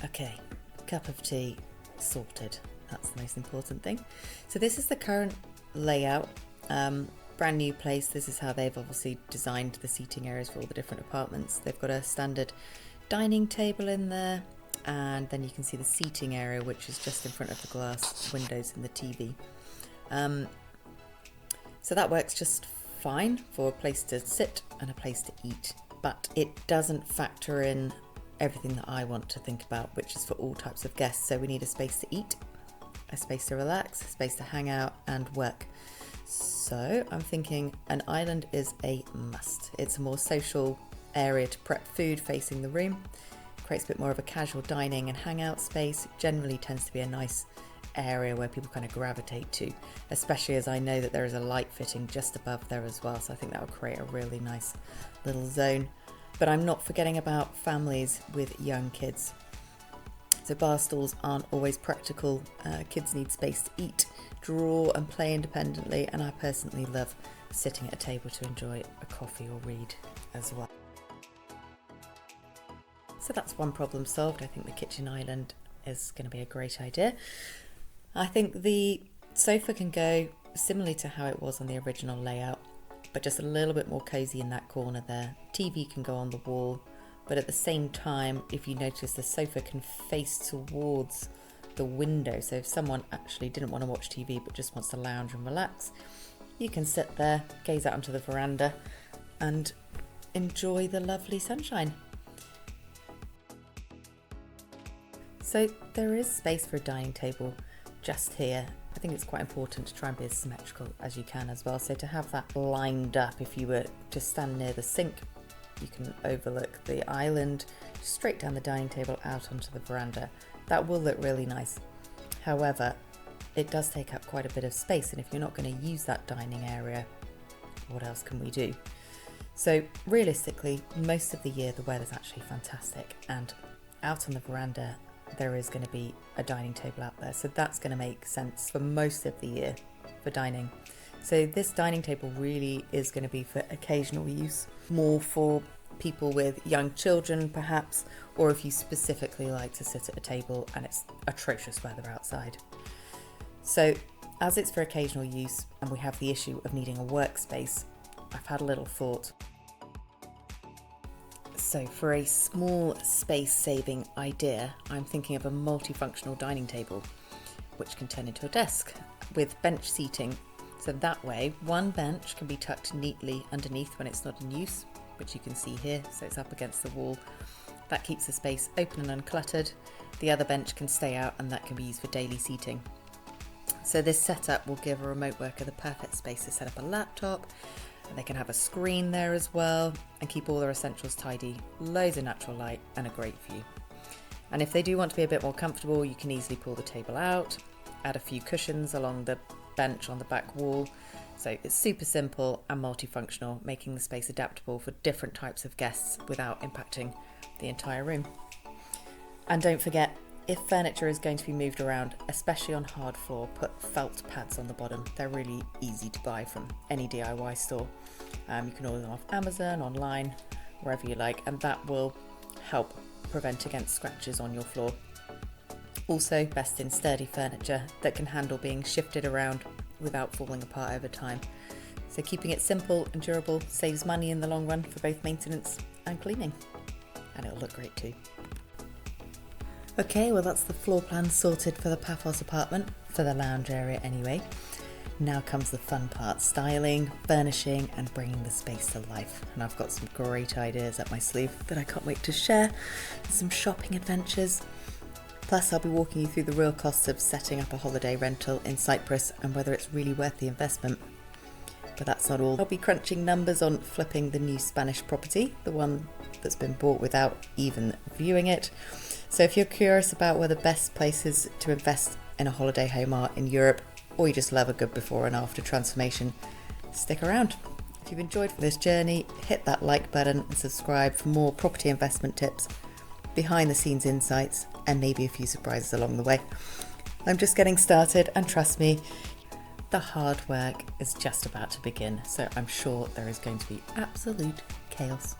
Okay, cup of tea sorted. That's the most important thing. So this is the current layout. Brand new place. This is how they've obviously designed the seating areas for all the different apartments. They've got a standard dining table in there, and then you can see the seating area, which is just in front of the glass windows and the TV. So that works just fine for a place to sit and a place to eat, but it doesn't factor in everything that I want to think about, which is for all types of guests. So we need a space to eat, a space to relax, a space to hang out and work. So I'm thinking an island is a must. It's a more social area to prep food facing the room, creates a bit more of a casual dining and hangout space, generally tends to be a nice area where people kind of gravitate to, especially as I know that there is a light fitting just above there as well, so I think that will create a really nice little zone. But I'm not forgetting about families with young kids. So bar stools aren't always practical. Kids need space to eat, draw and play independently, and I personally love sitting at a table to enjoy a coffee or read as well. So that's one problem solved. I think the kitchen island is going to be a great idea. I think the sofa can go similarly to how it was on the original layout, but just a little bit more cozy in that corner there. TV can go on the wall, but at the same time, if you notice, the sofa can face towards the window. So if someone actually didn't want to watch TV but just wants to lounge and relax, you can sit there, gaze out onto the veranda and enjoy the lovely sunshine. So there is space for a dining table just here. I think it's quite important to try and be as symmetrical as you can as well. So to have that lined up, if you were to stand near the sink, you can overlook the island straight down the dining table out onto the veranda. That will look really nice. However, it does take up quite a bit of space, and if you're not going to use that dining area, what else can we do? So realistically, most of the year the weather's actually fantastic, and out on the veranda there is going to be a dining table out there, so that's going to make sense for most of the year for dining. So this dining table really is going to be for occasional use, more for people with young children perhaps, or if you specifically like to sit at a table and it's atrocious weather outside. So as it's for occasional use and we have the issue of needing a workspace, I've had a little thought. So for a small space saving idea, I'm thinking of a multifunctional dining table, which can turn into a desk with bench seating. So that way, one bench can be tucked neatly underneath when it's not in use, which you can see here, so it's up against the wall. That keeps the space open and uncluttered. The other bench can stay out and that can be used for daily seating. So this setup will give a remote worker the perfect space to set up a laptop, and they can have a screen there as well and keep all their essentials tidy, loads of natural light and a great view. And if they do want to be a bit more comfortable, you can easily pull the table out, add a few cushions along the bench on the back wall. So it's super simple and multifunctional, making the space adaptable for different types of guests without impacting the entire room. And don't forget, if furniture is going to be moved around, especially on hard floor, put felt pads on the bottom. They're really easy to buy from any DIY store. You can order them off Amazon, online, wherever you like, and that will help prevent against scratches on your floor. Also, best in sturdy furniture that can handle being shifted around without falling apart over time. So keeping it simple and durable saves money in the long run for both maintenance and cleaning. And it'll look great too. Okay, well that's the floor plan sorted for the Paphos apartment, for the lounge area anyway. Now comes the fun part, styling, furnishing and bringing the space to life. And I've got some great ideas up my sleeve that I can't wait to share. Some shopping adventures. Plus I'll be walking you through the real costs of setting up a holiday rental in Cyprus and whether it's really worth the investment. But that's not all. I'll be crunching numbers on flipping the new Spanish property, the one that's been bought without even viewing it. So if you're curious about where the best places to invest in a holiday home are in Europe, or you just love a good before and after transformation, stick around. If you've enjoyed this journey, hit that like button and subscribe for more property investment tips, behind the scenes insights, and maybe a few surprises along the way. I'm just getting started, and trust me, the hard work is just about to begin, so I'm sure there is going to be absolute chaos.